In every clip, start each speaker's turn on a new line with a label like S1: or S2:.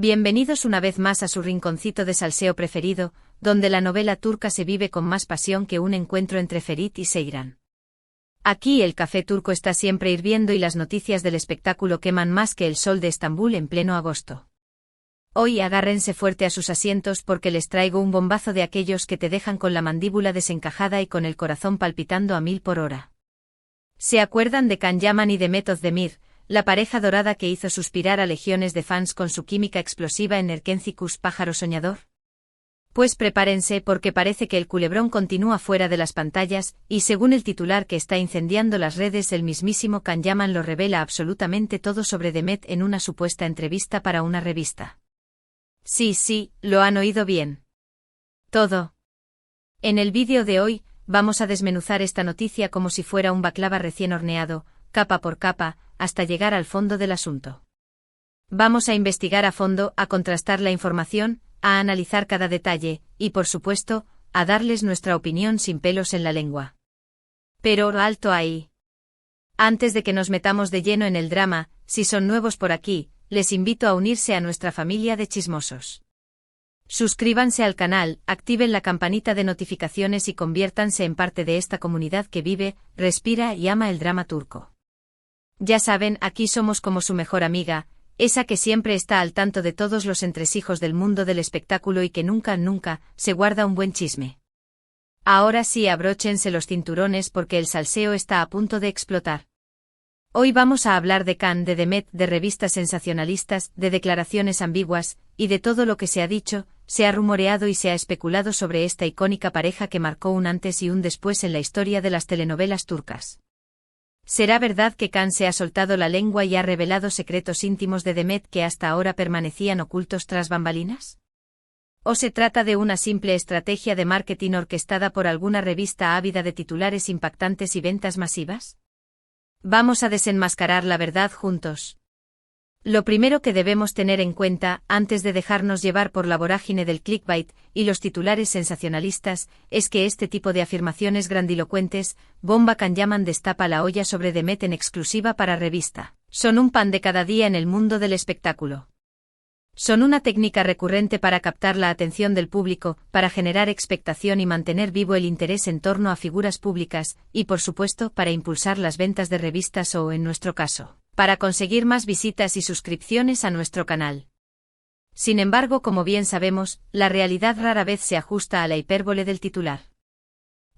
S1: Bienvenidos una vez más a su rinconcito de salseo preferido, donde la novela turca se vive con más pasión que un encuentro entre Ferit y Seyran. Aquí el café turco está siempre hirviendo y las noticias del espectáculo queman más que el sol de Estambul en pleno agosto. Hoy agárrense fuerte a sus asientos porque les traigo un bombazo de aquellos que te dejan con la mandíbula desencajada y con el corazón palpitando a 1000 por hora. ¿Se acuerdan de Can Yaman y de Demet Özdemir, la pareja dorada que hizo suspirar a legiones de fans con su química explosiva en Erkencikus Pájaro Soñador? Pues prepárense porque parece que el culebrón continúa fuera de las pantallas, y según el titular que está incendiando las redes, el mismísimo Can Yaman lo revela absolutamente todo sobre Demet en una supuesta entrevista para una revista. Sí, lo han oído bien. Todo. En el vídeo de hoy, vamos a desmenuzar esta noticia como si fuera un baklava recién horneado, capa por capa, hasta llegar al fondo del asunto. Vamos a investigar a fondo, a contrastar la información, a analizar cada detalle, y por supuesto, a darles nuestra opinión sin pelos en la lengua. Pero alto ahí. Antes de que nos metamos de lleno en el drama, si son nuevos por aquí, les invito a unirse a nuestra familia de chismosos. Suscríbanse al canal, activen la campanita de notificaciones y conviértanse en parte de esta comunidad que vive, respira y ama el drama turco. Ya saben, aquí somos como su mejor amiga, esa que siempre está al tanto de todos los entresijos del mundo del espectáculo y que nunca se guarda un buen chisme. Ahora sí, abróchense los cinturones porque el salseo está a punto de explotar. Hoy vamos a hablar de Can, de Demet, de revistas sensacionalistas, de declaraciones ambiguas, y de todo lo que se ha dicho, se ha rumoreado y se ha especulado sobre esta icónica pareja que marcó un antes y un después en la historia de las telenovelas turcas. ¿Será verdad que Can se ha soltado la lengua y ha revelado secretos íntimos de Demet que hasta ahora permanecían ocultos tras bambalinas? ¿O se trata de una simple estrategia de marketing orquestada por alguna revista ávida de titulares impactantes y ventas masivas? Vamos a desenmascarar la verdad juntos. Lo primero que debemos tener en cuenta, antes de dejarnos llevar por la vorágine del clickbait y los titulares sensacionalistas, es que este tipo de afirmaciones grandilocuentes, bomba Can Yaman destapa la olla sobre Demet en exclusiva para revista, son un pan de cada día en el mundo del espectáculo. Son una técnica recurrente para captar la atención del público, para generar expectación y mantener vivo el interés en torno a figuras públicas, y por supuesto para impulsar las ventas de revistas o, en nuestro caso, para conseguir más visitas y suscripciones a nuestro canal. Sin embargo, como bien sabemos, la realidad rara vez se ajusta a la hipérbole del titular.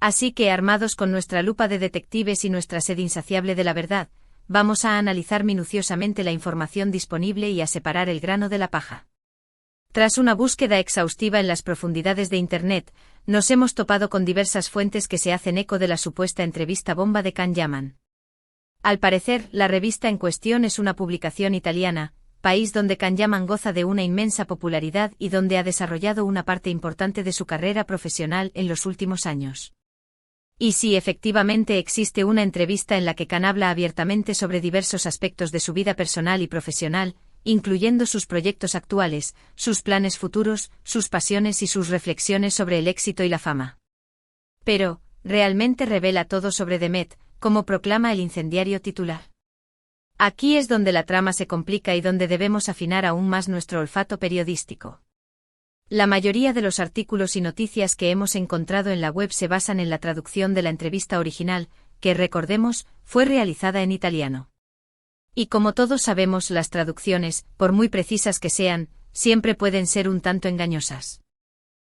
S1: Así que, armados con nuestra lupa de detectives y nuestra sed insaciable de la verdad, vamos a analizar minuciosamente la información disponible y a separar el grano de la paja. Tras una búsqueda exhaustiva en las profundidades de Internet, nos hemos topado con diversas fuentes que se hacen eco de la supuesta entrevista bomba de Can Yaman. Al parecer, la revista en cuestión es una publicación italiana, país donde Can Yaman goza de una inmensa popularidad y donde ha desarrollado una parte importante de su carrera profesional en los últimos años. Y sí, efectivamente existe una entrevista en la que Can habla abiertamente sobre diversos aspectos de su vida personal y profesional, incluyendo sus proyectos actuales, sus planes futuros, sus pasiones y sus reflexiones sobre el éxito y la fama. Pero, ¿realmente revela todo sobre Demet, como proclama el incendiario titular? Aquí es donde la trama se complica y donde debemos afinar aún más nuestro olfato periodístico. La mayoría de los artículos y noticias que hemos encontrado en la web se basan en la traducción de la entrevista original, que, recordemos, fue realizada en italiano. Y como todos sabemos, las traducciones, por muy precisas que sean, siempre pueden ser un tanto engañosas.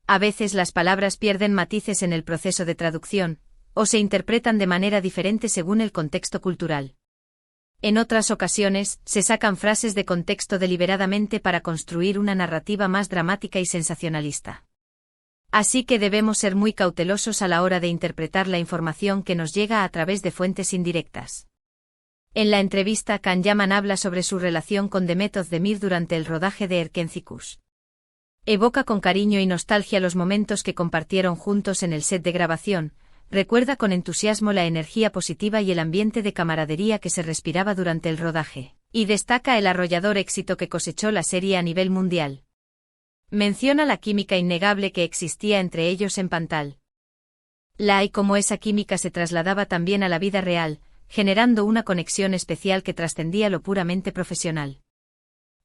S1: A veces las palabras pierden matices en el proceso de traducción, o se interpretan de manera diferente según el contexto cultural. En otras ocasiones, se sacan frases de contexto deliberadamente para construir una narrativa más dramática y sensacionalista. Así que debemos ser muy cautelosos a la hora de interpretar la información que nos llega a través de fuentes indirectas. En la entrevista, Can Yaman habla sobre su relación con Demet Özdemir durante el rodaje de Erkencikus. Evoca con cariño y nostalgia los momentos que compartieron juntos en el set de grabación. Recuerda con entusiasmo la energía positiva y el ambiente de camaradería que se respiraba durante el rodaje, y destaca el arrollador éxito que cosechó la serie a nivel mundial. Menciona la química innegable que existía entre ellos en pantalla. Y cómo esa química se trasladaba también a la vida real, generando una conexión especial que trascendía lo puramente profesional.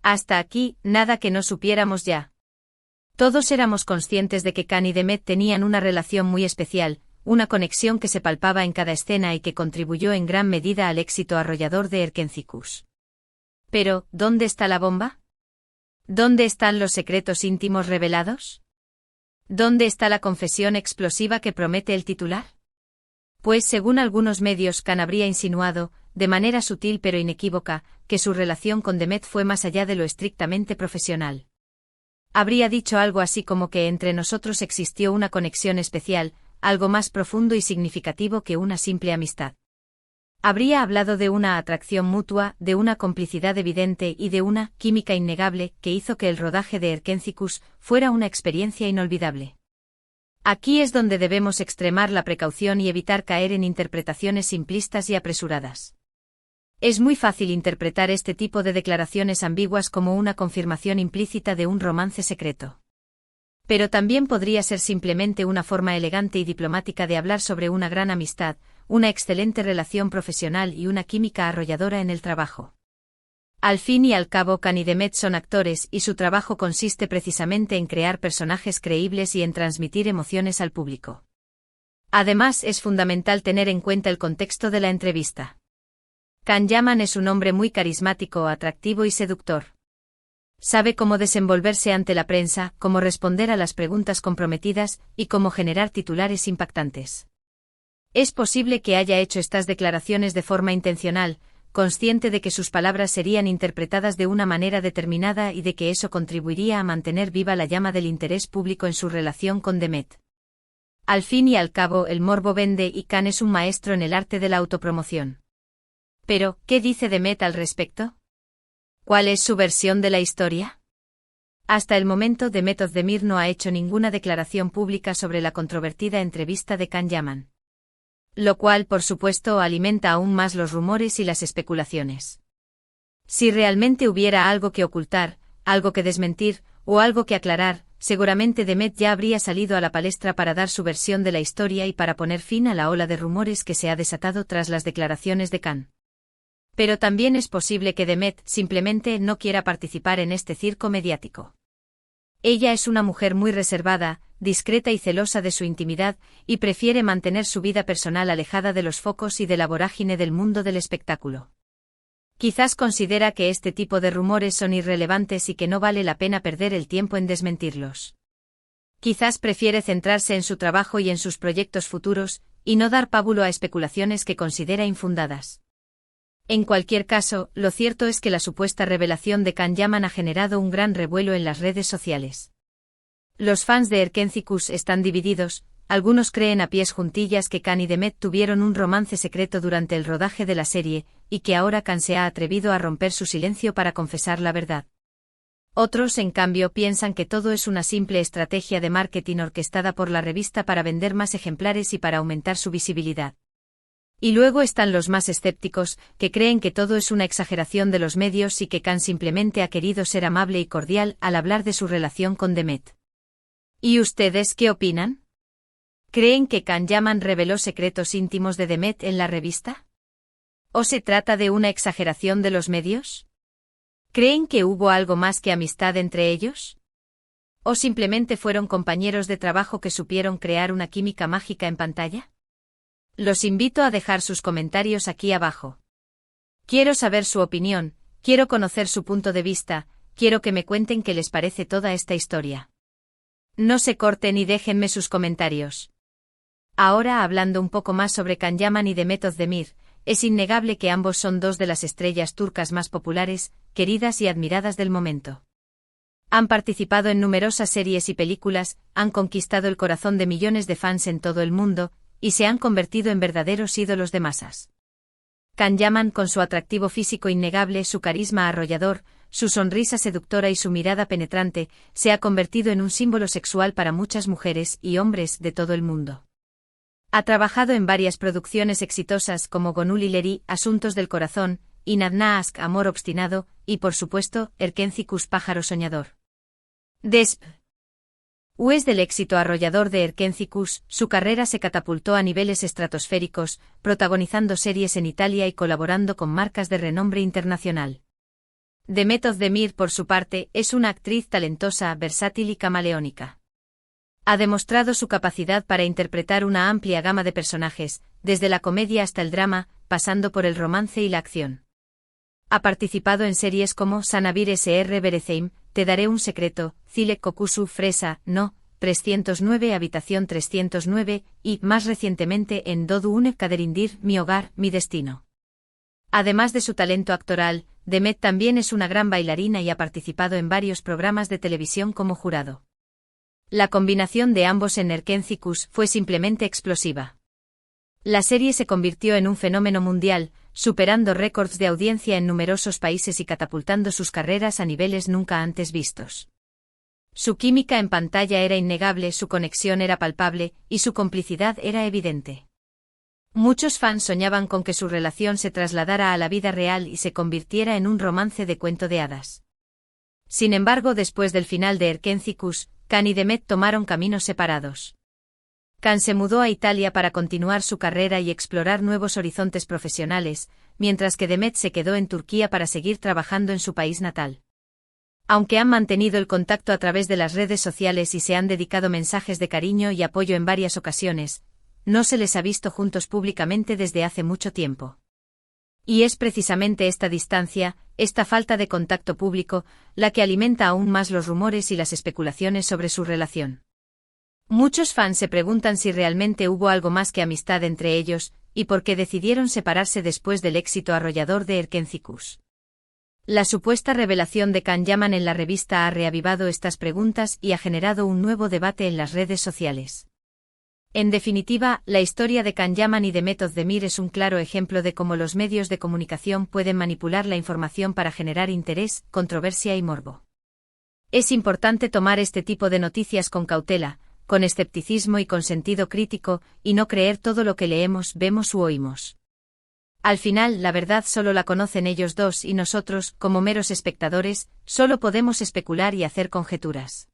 S1: Hasta aquí, nada que no supiéramos ya. Todos éramos conscientes de que Khan y Demet tenían una relación muy especial, una conexión que se palpaba en cada escena y que contribuyó en gran medida al éxito arrollador de Erkencicus. Pero, ¿dónde está la bomba? ¿Dónde están los secretos íntimos revelados? ¿Dónde está la confesión explosiva que promete el titular? Pues según algunos medios Khan habría insinuado, de manera sutil pero inequívoca, que su relación con Demet fue más allá de lo estrictamente profesional. Habría dicho algo así como que entre nosotros existió una conexión especial, algo más profundo y significativo que una simple amistad. Habría hablado de una atracción mutua, de una complicidad evidente y de una química innegable que hizo que el rodaje de Erkencicus fuera una experiencia inolvidable. Aquí es donde debemos extremar la precaución y evitar caer en interpretaciones simplistas y apresuradas. Es muy fácil interpretar este tipo de declaraciones ambiguas como una confirmación implícita de un romance secreto. Pero también podría ser simplemente una forma elegante y diplomática de hablar sobre una gran amistad, una excelente relación profesional y una química arrolladora en el trabajo. Al fin y al cabo Khan y Demet son actores y su trabajo consiste precisamente en crear personajes creíbles y en transmitir emociones al público. Además es fundamental tener en cuenta el contexto de la entrevista. Khan Yaman es un hombre muy carismático, atractivo y seductor. Sabe cómo desenvolverse ante la prensa, cómo responder a las preguntas comprometidas y cómo generar titulares impactantes. Es posible que haya hecho estas declaraciones de forma intencional, consciente de que sus palabras serían interpretadas de una manera determinada y de que eso contribuiría a mantener viva la llama del interés público en su relación con Demet. Al fin y al cabo, el morbo vende y Khan es un maestro en el arte de la autopromoción. Pero, ¿qué dice Demet al respecto? ¿Cuál es su versión de la historia? Hasta el momento Demet Özdemir no ha hecho ninguna declaración pública sobre la controvertida entrevista de Khan Yaman. Lo cual, por supuesto, alimenta aún más los rumores y las especulaciones. Si realmente hubiera algo que ocultar, algo que desmentir, o algo que aclarar, seguramente Demet ya habría salido a la palestra para dar su versión de la historia y para poner fin a la ola de rumores que se ha desatado tras las declaraciones de Khan. Pero también es posible que Demet simplemente no quiera participar en este circo mediático. Ella es una mujer muy reservada, discreta y celosa de su intimidad, y prefiere mantener su vida personal alejada de los focos y de la vorágine del mundo del espectáculo. Quizás considera que este tipo de rumores son irrelevantes y que no vale la pena perder el tiempo en desmentirlos. Quizás prefiere centrarse en su trabajo y en sus proyectos futuros, y no dar pábulo a especulaciones que considera infundadas. En cualquier caso, lo cierto es que la supuesta revelación de Khan Yaman ha generado un gran revuelo en las redes sociales. Los fans de Erkencicus están divididos, algunos creen a pies juntillas que Khan y Demet tuvieron un romance secreto durante el rodaje de la serie, y que ahora Khan se ha atrevido a romper su silencio para confesar la verdad. Otros, en cambio, piensan que todo es una simple estrategia de marketing orquestada por la revista para vender más ejemplares y para aumentar su visibilidad. Y luego están los más escépticos, que creen que todo es una exageración de los medios y que Khan simplemente ha querido ser amable y cordial al hablar de su relación con Demet. ¿Y ustedes qué opinan? ¿Creen que Khan Yaman reveló secretos íntimos de Demet en la revista? ¿O se trata de una exageración de los medios? ¿Creen que hubo algo más que amistad entre ellos? ¿O simplemente fueron compañeros de trabajo que supieron crear una química mágica en pantalla? Los invito a dejar sus comentarios aquí abajo. Quiero saber su opinión, quiero conocer su punto de vista, quiero que me cuenten qué les parece toda esta historia. No se corten y déjenme sus comentarios. Ahora hablando un poco más sobre Khan Yaman y Demet Özdemir, es innegable que ambos son dos de las estrellas turcas más populares, queridas y admiradas del momento. Han participado en numerosas series y películas, han conquistado el corazón de millones de fans en todo el mundo, y se han convertido en verdaderos ídolos de masas. Khan Yaman, con su atractivo físico innegable, su carisma arrollador, su sonrisa seductora y su mirada penetrante, se ha convertido en un símbolo sexual para muchas mujeres y hombres de todo el mundo. Ha trabajado en varias producciones exitosas como Gönül İleri, Asuntos del Corazón, İnadına Aşk, Amor Obstinado, y por supuesto, Erkencicus, Pájaro Soñador. Después del éxito arrollador de Erkencicus, su carrera se catapultó a niveles estratosféricos, protagonizando series en Italia y colaborando con marcas de renombre internacional. Demet Özdemir, por su parte, es una actriz talentosa, versátil y camaleónica. Ha demostrado su capacidad para interpretar una amplia gama de personajes, desde la comedia hasta el drama, pasando por el romance y la acción. Ha participado en series como Sanabir Sr. Bereceim, Te daré un secreto, Zilek Kokusu Fresa, No, 309 Habitación 309, y, más recientemente en Dodu Une Kaderindir, Mi hogar, mi destino. Además de su talento actoral, Demet también es una gran bailarina y ha participado en varios programas de televisión como jurado. La combinación de ambos en Erkencikus fue simplemente explosiva. La serie se convirtió en un fenómeno mundial, superando récords de audiencia en numerosos países y catapultando sus carreras a niveles nunca antes vistos. Su química en pantalla era innegable, su conexión era palpable, y su complicidad era evidente. Muchos fans soñaban con que su relación se trasladara a la vida real y se convirtiera en un romance de cuento de hadas. Sin embargo, después del final de Erkencikus, Can y Demet tomaron caminos separados. Can se mudó a Italia para continuar su carrera y explorar nuevos horizontes profesionales, mientras que Demet se quedó en Turquía para seguir trabajando en su país natal. Aunque han mantenido el contacto a través de las redes sociales y se han dedicado mensajes de cariño y apoyo en varias ocasiones, no se les ha visto juntos públicamente desde hace mucho tiempo. Y es precisamente esta distancia, esta falta de contacto público, la que alimenta aún más los rumores y las especulaciones sobre su relación. Muchos fans se preguntan si realmente hubo algo más que amistad entre ellos, y por qué decidieron separarse después del éxito arrollador de Erkencikus. La supuesta revelación de Can Yaman en la revista ha reavivado estas preguntas y ha generado un nuevo debate en las redes sociales. En definitiva, la historia de Can Yaman y Demet Özdemir es un claro ejemplo de cómo los medios de comunicación pueden manipular la información para generar interés, controversia y morbo. Es importante tomar este tipo de noticias con cautela, con escepticismo y con sentido crítico, y no creer todo lo que leemos, vemos u oímos. Al final, la verdad solo la conocen ellos dos y nosotros, como meros espectadores, solo podemos especular y hacer conjeturas.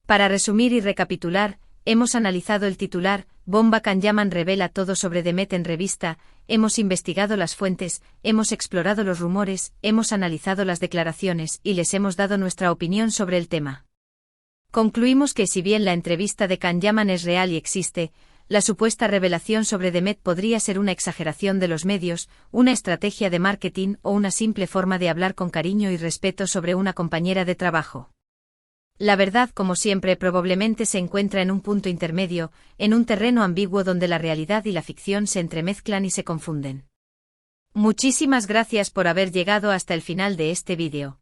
S1: Para resumir y recapitular, hemos analizado el titular, Bomba Can Yaman revela todo sobre Demet en revista, hemos investigado las fuentes, hemos explorado los rumores, hemos analizado las declaraciones y les hemos dado nuestra opinión sobre el tema. Concluimos que si bien la entrevista de Can Yaman es real y existe, la supuesta revelación sobre Demet podría ser una exageración de los medios, una estrategia de marketing o una simple forma de hablar con cariño y respeto sobre una compañera de trabajo. La verdad, como siempre, probablemente se encuentra en un punto intermedio, en un terreno ambiguo donde la realidad y la ficción se entremezclan y se confunden. Muchísimas gracias por haber llegado hasta el final de este vídeo.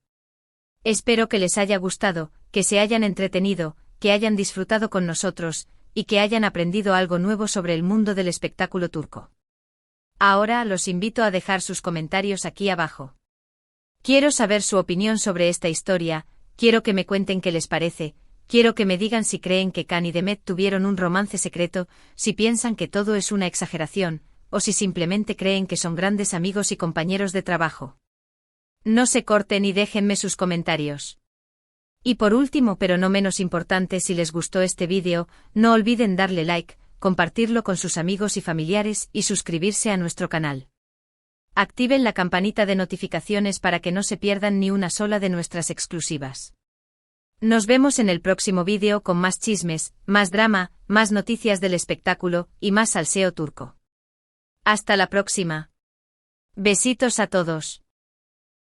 S1: Espero que les haya gustado, que se hayan entretenido, que hayan disfrutado con nosotros, y que hayan aprendido algo nuevo sobre el mundo del espectáculo turco. Ahora los invito a dejar sus comentarios aquí abajo. Quiero saber su opinión sobre esta historia. Quiero que me cuenten qué les parece, quiero que me digan si creen que Can y Demet tuvieron un romance secreto, si piensan que todo es una exageración, o si simplemente creen que son grandes amigos y compañeros de trabajo. No se corten y déjenme sus comentarios. Y por último, pero no menos importante, si les gustó este vídeo, no olviden darle like, compartirlo con sus amigos y familiares y suscribirse a nuestro canal. Activen la campanita de notificaciones para que no se pierdan ni una sola de nuestras exclusivas. Nos vemos en el próximo vídeo con más chismes, más drama, más noticias del espectáculo y más salseo turco. Hasta la próxima. Besitos a todos.